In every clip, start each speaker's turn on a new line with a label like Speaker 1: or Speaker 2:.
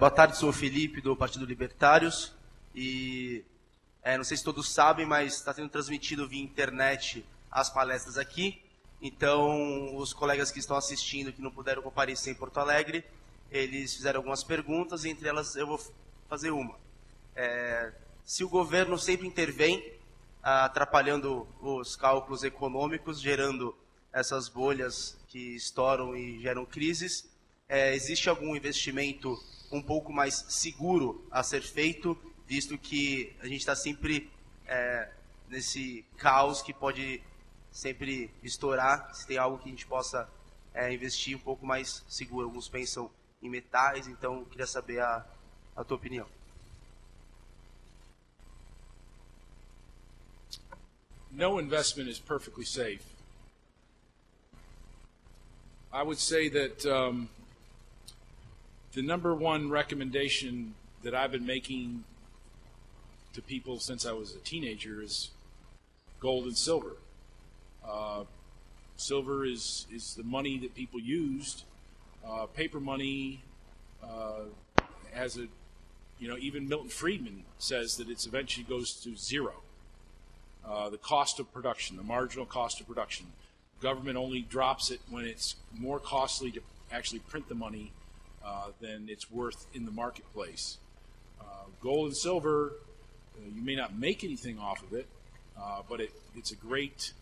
Speaker 1: Boa tarde, sou o Felipe, do Partido Libertários, e não sei se todos sabem, mas está sendo transmitido via internet as palestras aqui, então os colegas que estão assistindo, que não puderam comparecer em Porto Alegre, eles fizeram algumas perguntas, e entre elas eu vou fazer uma. Se o governo sempre intervém, atrapalhando os cálculos econômicos, gerando essas bolhas que estouram e geram crises, existe algum investimento um pouco mais seguro a ser feito, visto que a gente está sempre nesse caos que pode sempre estourar? Se tem algo que a gente possa investir um pouco mais seguro. Alguns pensam em metais, então eu queria saber a tua opinião.
Speaker 2: No investment is perfectly safe. I would say that the number one recommendation that I've been making to people since I was a teenager is gold and silver. Silver is the money that people used. Paper money has a, even Milton Friedman says that it eventually goes to zero. The cost of production, the marginal cost of production. Government only drops it when it's more costly to actually print the money than it's worth in the marketplace. Gold and silver, you may not make anything off of it, but it's a great,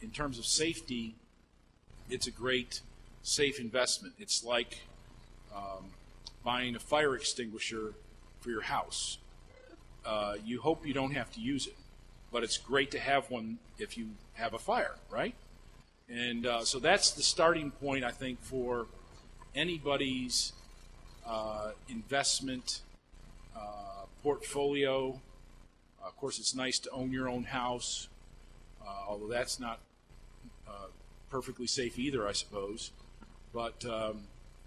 Speaker 2: in terms of safety, it's a great safe investment. It's like buying a fire extinguisher for your house. You hope you don't have to use it, but it's great to have one if you have a fire, right? And so that's the starting point, I think, for anybody's investment portfolio. Of course, it's nice to own your own house, although that's not perfectly safe either, I suppose. But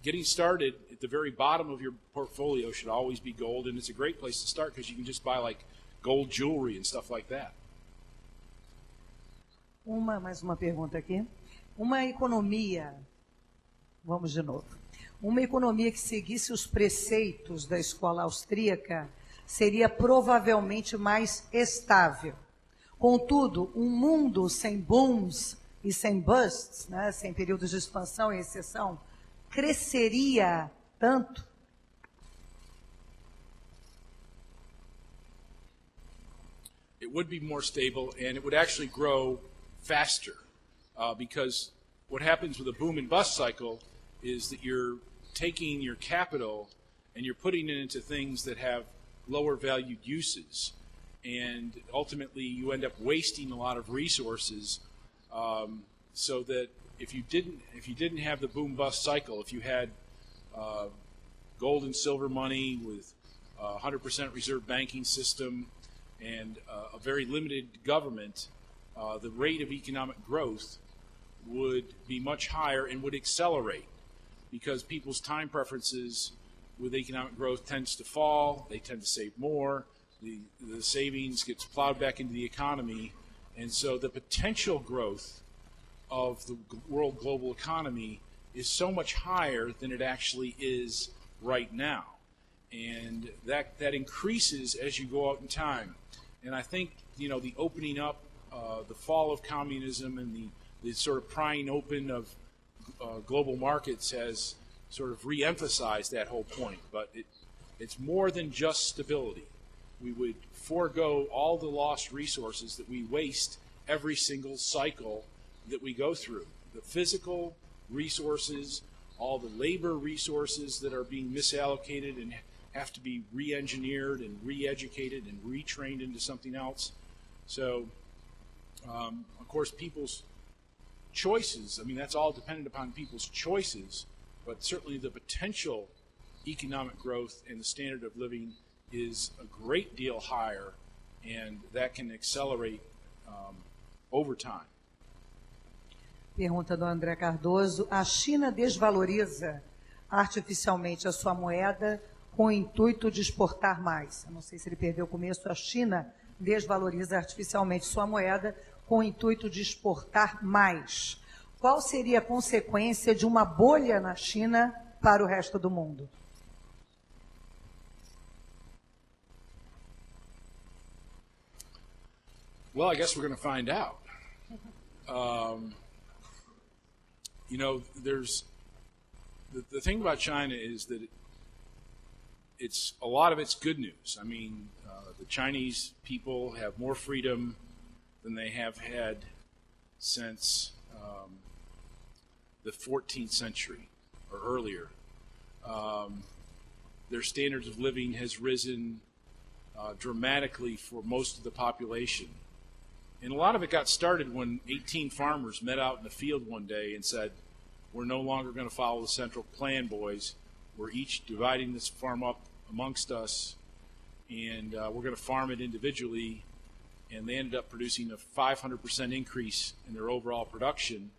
Speaker 2: getting started at the very bottom of your portfolio should always be gold, and it's a great place to start because you can just buy like gold jewelry and stuff like that.
Speaker 3: Mais uma pergunta aqui. Uma economia, vamos de novo, uma economia que seguisse os preceitos da Escola Austríaca seria provavelmente mais estável. Contudo, um mundo sem booms e sem busts, né, sem períodos de expansão e recessão, cresceria tanto?
Speaker 2: It would be more stable, and it would actually grow faster, because what happens with a boom and bust cycle is that you're taking your capital and you're putting it into things that have lower valued uses, and ultimately you end up wasting a lot of resources. So that if you didn't have the boom bust cycle, if you had gold and silver money with 100% reserve banking system and a very limited government, the rate of economic growth would be much higher and would accelerate, because people's time preferences with economic growth tends to fall. They tend to save more. The savings gets plowed back into the economy, and so the potential growth of the world global economy is so much higher than it actually is right now, and that increases as you go out in time. And I think the opening up, the fall of communism, and the sort of prying open of global markets has sort of re-emphasized that whole point. But it's more than just stability. We would forego all the lost resources that we waste every single cycle that we go through. The physical resources, all the labor resources that are being misallocated and have to be re-engineered and re-educated and retrained into something else. So, of course, people's choices, that's all dependent upon people's choices, but certainly the potential economic growth and the standard of living is a great deal higher, and that can accelerate over time.
Speaker 3: Pergunta do André Cardoso. A China desvaloriza artificialmente a sua moeda com o intuito de exportar mais. Eu não sei se ele perdeu o começo. A China desvaloriza artificialmente sua moeda com o intuito de exportar mais. Qual seria a consequência de uma bolha na China para o resto do mundo?
Speaker 2: Well, I guess we're going to find out. You know, there's the thing about China is that it's a lot of it's good news. I mean, the Chinese people have more freedom than they have had since the 14th century or earlier. Their standards of living has risen dramatically for most of the population. And a lot of it got started when 18 farmers met out in the field one day and said, we're no longer going to follow the central plan, boys. We're each dividing this farm up amongst us, and we're going to farm it individually. And they ended up producing a 500% increase in their overall production.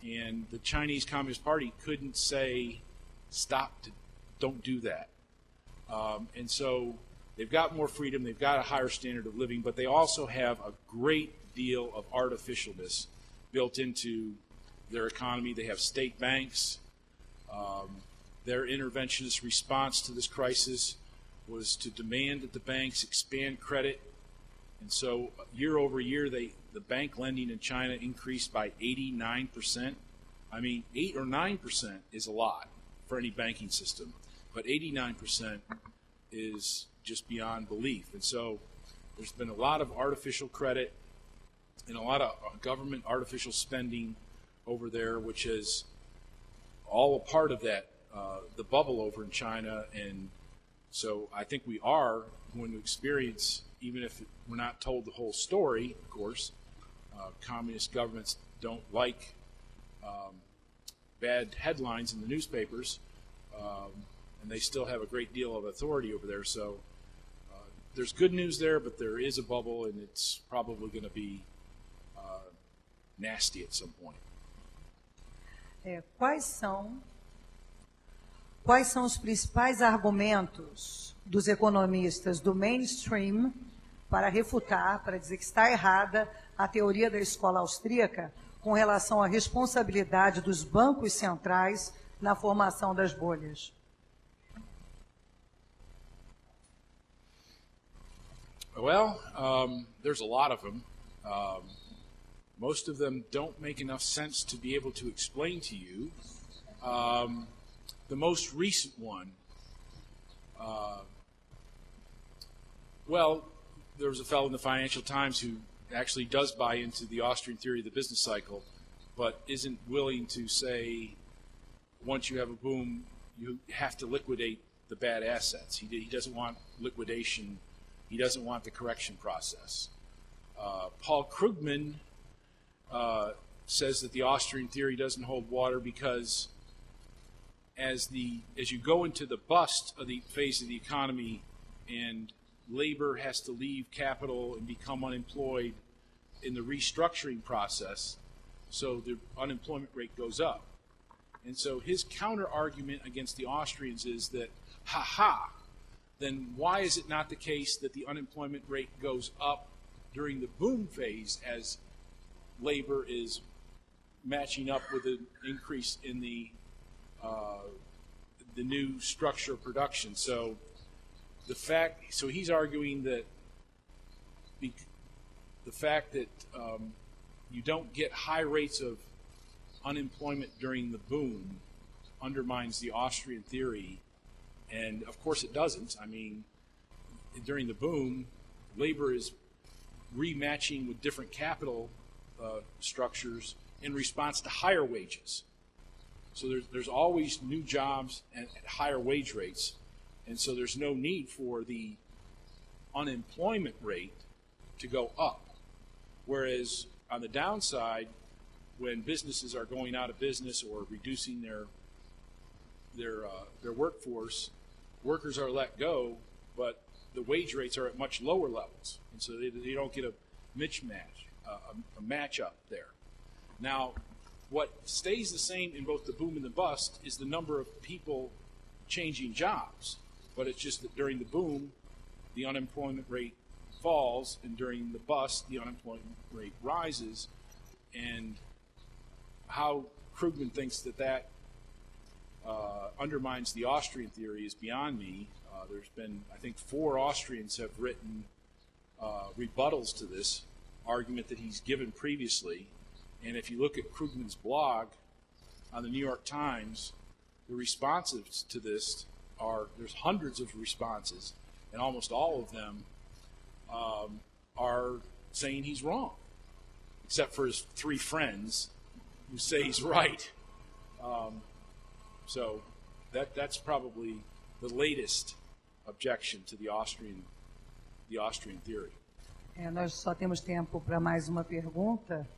Speaker 2: And the Chinese Communist Party couldn't say, stop, don't do that. And so they've got more freedom, they've got a higher standard of living, but they also have a great deal of artificialness built into their economy. They have state banks. Their interventionist response to this crisis was to demand that the banks expand credit. And so year over year, the bank lending in China increased by 89%. I mean, 8 or 9% is a lot for any banking system, but 89% is just beyond belief. And so there's been a lot of artificial credit and a lot of government artificial spending over there, which is all a part of that, the bubble over in China. And so I think we are going to experience, even if we're not told the whole story, of course, communist governments don't like bad headlines in the newspapers, and they still have a great deal of authority over there. So there's good news there, but there is a bubble, and it's probably going to be nasty at some point.
Speaker 3: Quais são os principais argumentos dos economistas do mainstream para refutar, para dizer que está errada a teoria da escola austríaca com relação à responsabilidade dos bancos centrais na formação das bolhas?
Speaker 2: Well, there's a lot of them. Most of them don't make enough sense to be able to explain to you. The most recent one, well, there was a fellow in the Financial Times who actually does buy into the Austrian theory of the business cycle, but isn't willing to say once you have a boom, you have to liquidate the bad assets. He doesn't want liquidation. He doesn't want the correction process. Paul Krugman says that the Austrian theory doesn't hold water because as you go into the bust of the phase of the economy and labor has to leave capital and become unemployed in the restructuring process, so the unemployment rate goes up. And so his counter-argument against the Austrians is that, then why is it not the case that the unemployment rate goes up during the boom phase as labor is matching up with an increase in the new structure of production? So he's arguing that the fact that you don't get high rates of unemployment during the boom undermines the Austrian theory, and of course it doesn't. I mean, during the boom, labor is rematching with different capital structures in response to higher wages. So there's always new jobs at higher wage rates, and so there's no need for the unemployment rate to go up. Whereas on the downside, when businesses are going out of business or reducing their workforce, workers are let go, but the wage rates are at much lower levels, and so they don't get a mismatch, a match-up there. Now, what stays the same in both the boom and the bust is the number of people changing jobs, but it's just that during the boom, the unemployment rate falls, and during the bust, the unemployment rate rises. And how Krugman thinks that undermines the Austrian theory is beyond me. There's been, I think, 4 Austrians have written rebuttals to this, argument that he's given previously. And if you look at Krugman's blog on the New York Times, the responses to this there's hundreds of responses, and almost all of them are saying he's wrong, except for his 3 friends who say he's right. So that's probably the latest objection to the Austrian theory.
Speaker 3: Nós só temos tempo para mais uma pergunta,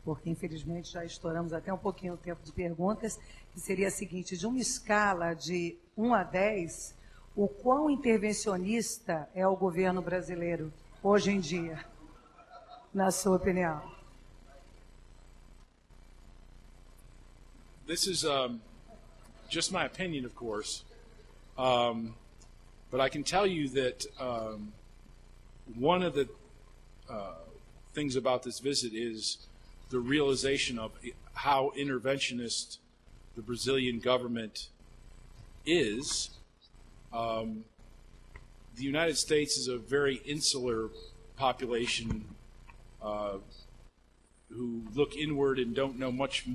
Speaker 3: porque infelizmente já estouramos até um pouquinho o tempo de perguntas, que seria a seguinte: de uma escala de 1 a 10, o quão intervencionista é o governo brasileiro hoje em dia, na sua opinião?
Speaker 2: This is just my opinion, of course, but I can tell you that one of the things about this visit is the realization of how interventionist the Brazilian government is. The United States is a very insular population who look inward and don't know much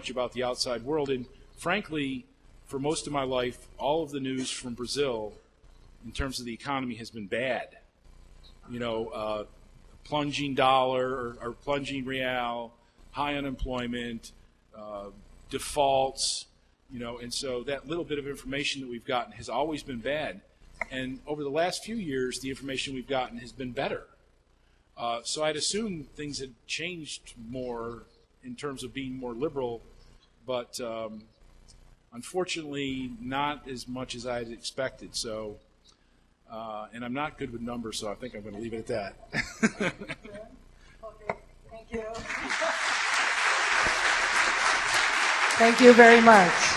Speaker 2: about the outside world. And frankly, for most of my life, all of the news from Brazil in terms of the economy has been bad. You know, plunging dollar or plunging real, high unemployment, defaults, you know, and so that little bit of information that we've gotten has always been bad. And over the last few years, the information we've gotten has been better. So I'd assume things had changed more in terms of being more liberal, but unfortunately not as much as I had expected. So, and I'm not good with numbers, so I think I'm going to leave it at that.
Speaker 3: Okay, thank you. Thank you very much.